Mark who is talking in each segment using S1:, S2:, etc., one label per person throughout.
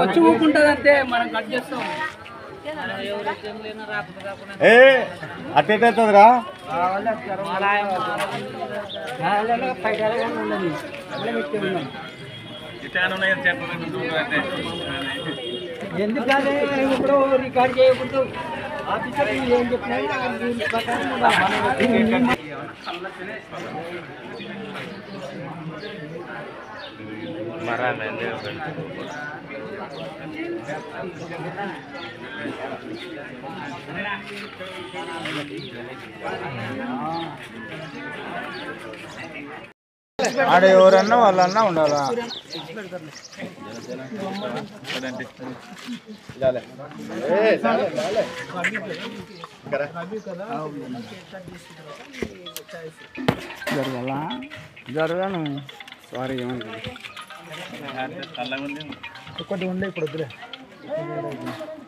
S1: వచ్చి ఊకుంటుంది అంతే మనం కట్ చేస్తాం
S2: అట్టేటరా
S1: ఎందుకంటే ఇప్పుడు రికార్డ్ చేయకూడదు ఆఫీసర్ ఏం చెప్పినా
S2: ఆడ ఎవరన్నా వాళ్ళన్నా ఉండాలా జరగాను సారీ ఏమనుకో ఒకటి ఉండే ఇప్పుడు వద్దులే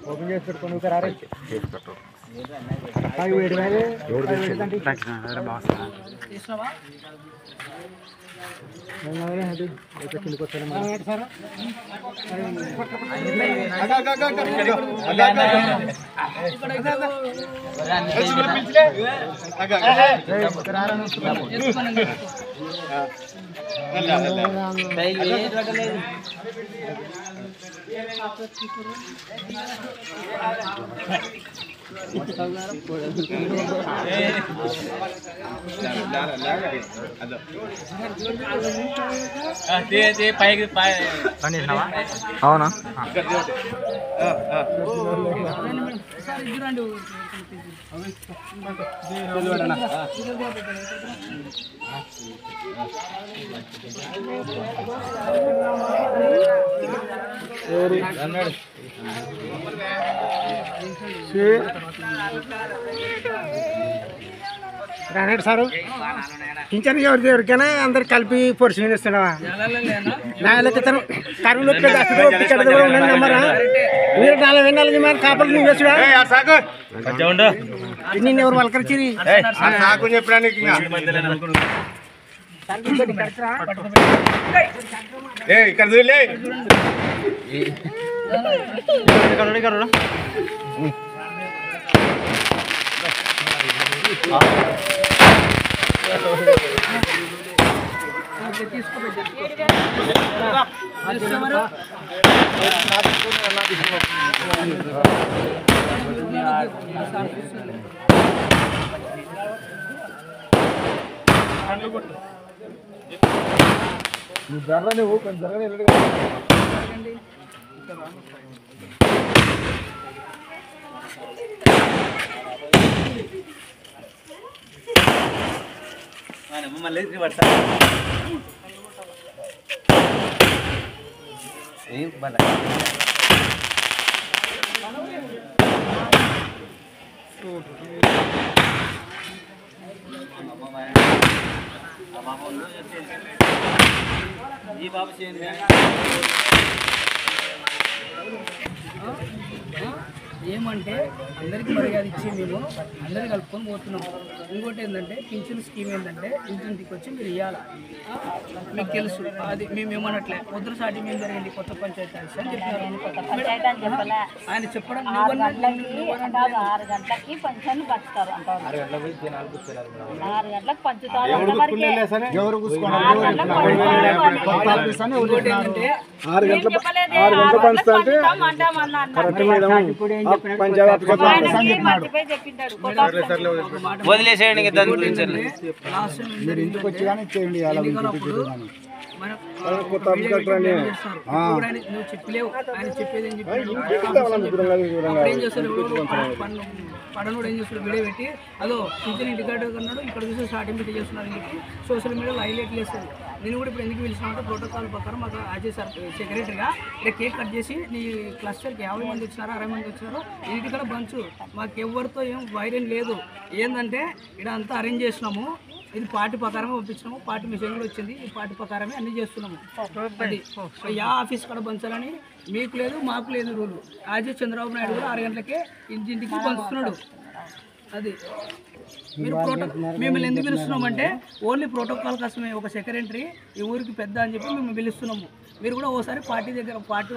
S2: ఓపెన్ చేసి పెట్టుకోండి ఒక రారే అవునా రానడు సారు పింఛన్ ఎవరికైనా అందరు కలిపి పొడిచి ఇస్తున్నావా నాలుగు కరువులు నమ్మరా మీరు 44 మంది కాపలు నువ్వు వేసుడా నిన్న ఎవరు వలకరిచిరి ఇక్కడ చూడలే జరగనే కొంచెం జరగనే మళ్ళీ ఈ బాబు చేయండి ఏమంటే అందరికీ మర్యాద ఇచ్చి మేము అందరికీ కలుపుకొని పోతున్నాం. ఇంకోటి ఏంటంటే పింఛన్ స్కీమ్ ఏంటంటే ఇంటింటికి వచ్చి మీరు ఇవ్వాలి. మీకు తెలుసు అది మేము ఏమన్నట్లే పొద్దున సాటి మేము జరిగింది కొత్త పంచాయతీ అని చెప్పారు. ఆయన చెప్పడం
S3: 6 గంటలకి పంచాయతీ పంచుతారు అంటారు. 6 గంటలకు పంచుతారు.
S1: వదిలేసేయండి
S2: ఇంటికి వచ్చి కానీ ఇచ్చేయండి.
S1: నువ్వు చెప్పలేవు ఆయన చెప్పేది ఏం చెప్పాడు. ఏం చేస్తాడు పడనోడు ఏం చేస్తాడు వీడియో పెట్టి అదో టీచర్ ఇంటికాడు అన్నాడు ఇక్కడ చూసి స్టార్టింగ్ పెట్టి చేస్తున్నాడు అని చెప్పి సోషల్ మీడియాలో హైలైట్లు వేస్తుంది. నేను కూడా ఇప్పుడు ఎందుకు పిలిచినామంటే ప్రోటోకాల్ ప్రకారం మాకు అజయ్ సార్ సెక్రటరీగా ఇక్కడ కేక్ కట్ చేసి నీ క్లస్టర్కి 50 మంది వచ్చినారో 60 మంది వచ్చినారో ఇంటికాడ బంచు మాకు ఎవరితో ఏం వైరం లేదు. ఏంటంటే ఇక్కడ అంతా అరేంజ్ చేసినాము. ఇది పార్టీ ప్రకారమే పంపించినాము. పార్టీ మెసేజ్ కూడా వచ్చింది. ఈ పార్టీ ప్రకారమే అన్నీ చేస్తున్నాము. అది యా ఆఫీస్ కూడా పంచాలని మీకు లేదు మాకు లేదు రూలు. అజయ్ చంద్రబాబు నాయుడు కూడా 6 గంటలకే ఇంటింటికి పంచుతున్నాడు. అది
S2: మీరు మిమ్మల్ని ఎందుకు పిలుస్తున్నామంటే ఓన్లీ ప్రోటోకాల్ కోసమే. ఒక సెక్రటరీ ఈ ఊరికి పెద్ద అని చెప్పి మేము పిలుస్తున్నాము. మీరు కూడా ఓసారి పార్టీ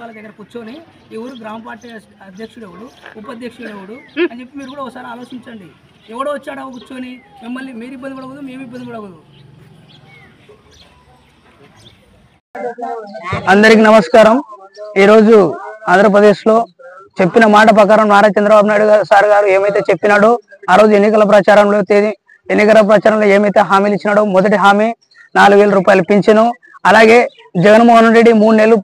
S2: వాళ్ళ దగ్గర కూర్చొని ఈ ఊరు గ్రామ పార్టీ అధ్యక్షుడు ఎవడు, ఉపాధ్యక్షుడు ఎవడు అని చెప్పి మీరు కూడా ఒకసారి ఆలోచించండి. ఎవడో వచ్చాడో కూర్చొని మిమ్మల్ని మీరు ఇబ్బంది పడకూడదు, మేము ఇబ్బంది పడకూడదు.
S1: అందరికి నమస్కారం. ఈరోజు ఆంధ్రప్రదేశ్లో చెప్పిన మాట ప్రకారం నారా చంద్రబాబు నాయుడు సార్ గారు ఏమైతే చెప్పినాడో ఆ రోజు ఎన్నికల ప్రచారంలో ఏమైతే హామీలు ఇచ్చినాడో, మొదటి హామీ 4,000 రూపాయలు పింఛను, అలాగే జగన్మోహన్ రెడ్డి 3 నెలలు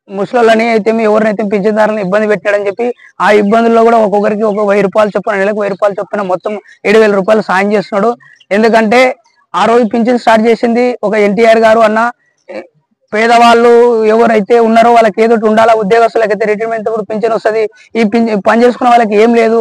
S1: ముసలోళ్ళని అయితే ఎవరినైతే పింఛన్దారులను ఇబ్బంది పెట్టాడని చెప్పి ఆ ఇబ్బందుల్లో కూడా ఒక్కొక్కరికి ఒక 1,000 రూపాయలు చొప్పున, నెలకు 1,000 రూపాయలు చొప్పున మొత్తం 7,000 రూపాయలు సాయం చేస్తున్నాడు. ఎందుకంటే ఆ రోజు పింఛన్ స్టార్ట్ చేసింది ఒక ఎన్టీఆర్ గారు అన్న. పేదవాళ్ళు ఎవరైతే ఉన్నారో వాళ్ళకి ఏదో ఉండాలా, ఉద్యోగస్తులకైతే రిటైర్మెంట్ కూడా పింఛన్ వస్తుంది. ఈ పని చేసుకున్న వాళ్ళకి ఏం లేదు,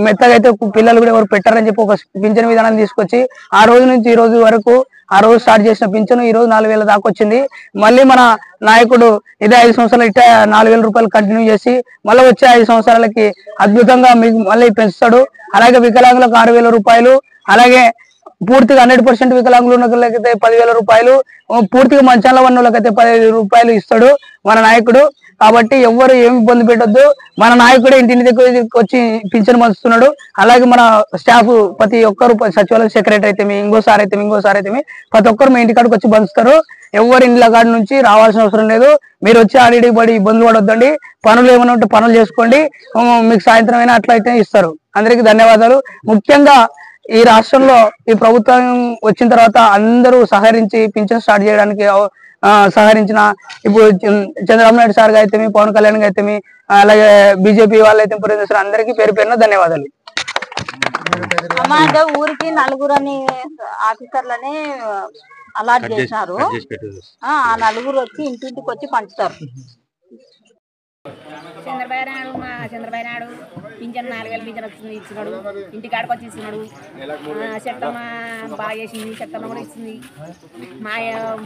S1: మెత్తగా అయితే పిల్లలు కూడా ఎవరు పెట్టారని చెప్పి ఒక పింఛన్ విధానం తీసుకొచ్చి ఆ రోజు నుంచి ఈ రోజు వరకు ఆ రోజు స్టార్ట్ చేసిన పింఛను ఈ రోజు 4,000 దాకా వచ్చింది. మళ్ళీ మన నాయకుడు ఇదే 5 సంవత్సరాలు ఇట్లా 4,000 రూపాయలు కంటిన్యూ చేసి మళ్ళీ వచ్చే 5 సంవత్సరాలకి అద్భుతంగా మీకు మళ్ళీ పెంచుతాడు. అలాగే వికలాంగులకు 6,000 రూపాయలు, అలాగే పూర్తిగా 100% వికలాంగులు ఉన్న వాళ్ళకైతే 10,000 రూపాయలు, పూర్తిగా మంచాల ఉన్న వాళ్ళకైతే 15,000 రూపాయలు ఇస్తాడు మన నాయకుడు. కాబట్టి ఎవ్వరు ఏమి ఇబ్బంది పెట్టొద్దు. మన నాయకుడే ఇంటింటి దగ్గరికి వచ్చి పింఛను పంచుతున్నాడు. అలాగే మన స్టాఫ్ ప్రతి ఒక్కరు, సచివాలయ సెక్రటరీ అయితే ఇంకోసారి అయితే ప్రతి ఒక్కరు మీ ఇంటికాడికి వచ్చి పంచుతారు. ఎవరి ఇండ్ల కాడి నుంచి రావాల్సిన అవసరం లేదు. మీరు వచ్చి ఆడికి పడి ఇబ్బందులు పడొద్దండి. పనులు ఏమైనా ఉంటే పనులు చేసుకోండి. మీకు సాయంత్రం అయినా అట్లయితే ఇస్తారు. అందరికీ ధన్యవాదాలు. ముఖ్యంగా ఈ రాష్ట్రంలో ఈ ప్రభుత్వం వచ్చిన తర్వాత అందరూ సహకరించి పింఛన్ స్టార్ట్ చేయడానికి సహకరించిన ఇప్పుడు చంద్రబాబు నాయుడు సార్ గా అయితే, పవన్ కళ్యాణ్ గా అయితే, అలాగే బీజేపీ వాళ్ళైతే పురంధేశ్వర అందరికీ పేరు పేరున ధన్యవాదాలు.
S3: ఊరికి 4 ఆఫీసర్లని అలాట్ చేసినారు. ఆ 4 వచ్చి ఇంటింటికి వచ్చి పంచుతారు.
S4: చంద్రబాబు నాయుడు పింఛన్ 4,000 పింఛన్ వచ్చింది, ఇచ్చినాడు. ఇంటికాడికి వచ్చి ఇస్తున్నాడు. చెత్తమ్మ బాగా చేసింది, చెత్తమ్మ కూడా ఇచ్చింది. మా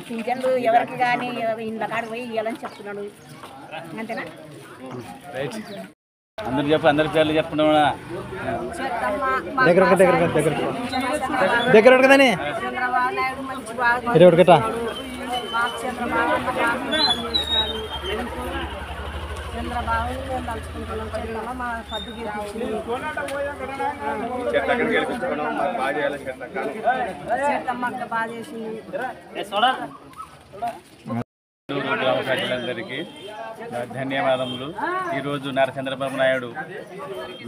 S4: పింఛన్లు ఎవరికి కానీ ఇంట్లో కాడికి పోయి ఇవ్వాలని చెప్తున్నాడు. అంతేనా?
S5: అందరి పేర్లు చెప్పుకున్నా.
S4: చంద్రబాబు తలుచుకుంటున్నాం. చెట్ల మా పద్ధతి చెత్తమ్మక్క బాగా చేసింది.
S5: గ్రామ ప్రజలందరికీ ధన్యవాదములు. ఈరోజు నారా చంద్రబాబు నాయుడు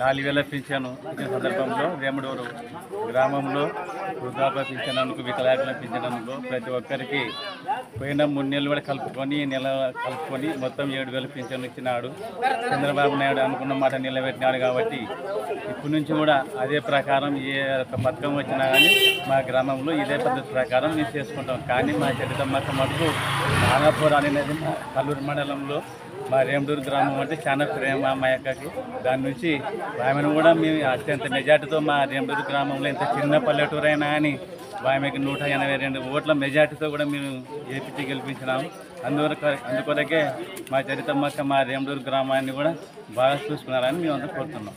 S5: 4,000 పింఛను ఇచ్చిన సందర్భంలో వేముడూరు గ్రామంలో వృద్ధాప్య పింఛనందుకు, వికలాంగుల పింఛనందుకు ప్రతి ఒక్కరికి పోయిన 3 నెలలు కూడా కలుపుకొని మొత్తం 7,000 పింఛను ఇచ్చినాడు. చంద్రబాబు నాయుడు అనుకున్న మాట నిలబెట్టినాడు. కాబట్టి ఇప్పటి నుంచి కూడా అదే ప్రకారం ఏ పథకం వచ్చినా కానీ మా గ్రామంలో ఇదే పద్ధతి ప్రకారం మేము చేసుకుంటాం. కానీ మా చరితమ్మక్క మటుకు నాగాపురం అనేది కల్లూరు మండలంలో మా రేమడూరు గ్రామం అంటే చాలా ప్రేమ మా అక్కకి. దాని నుంచి ఆమెను కూడా మేము అత్యంత మెజార్టీతో మా రేమడూరు గ్రామంలో ఇంత చిన్న పల్లెటూరు అయినా కానీ ఆమెకి 182 ఓట్ల మెజార్టీతో కూడా మేము ఏపీకి గెలిపించినాము. అందుకొరకే మా చరితమ్మక్క మా రేమడూరు గ్రామాన్ని కూడా బాగా చూసుకున్నారని మేము అంతా కోరుతున్నాం.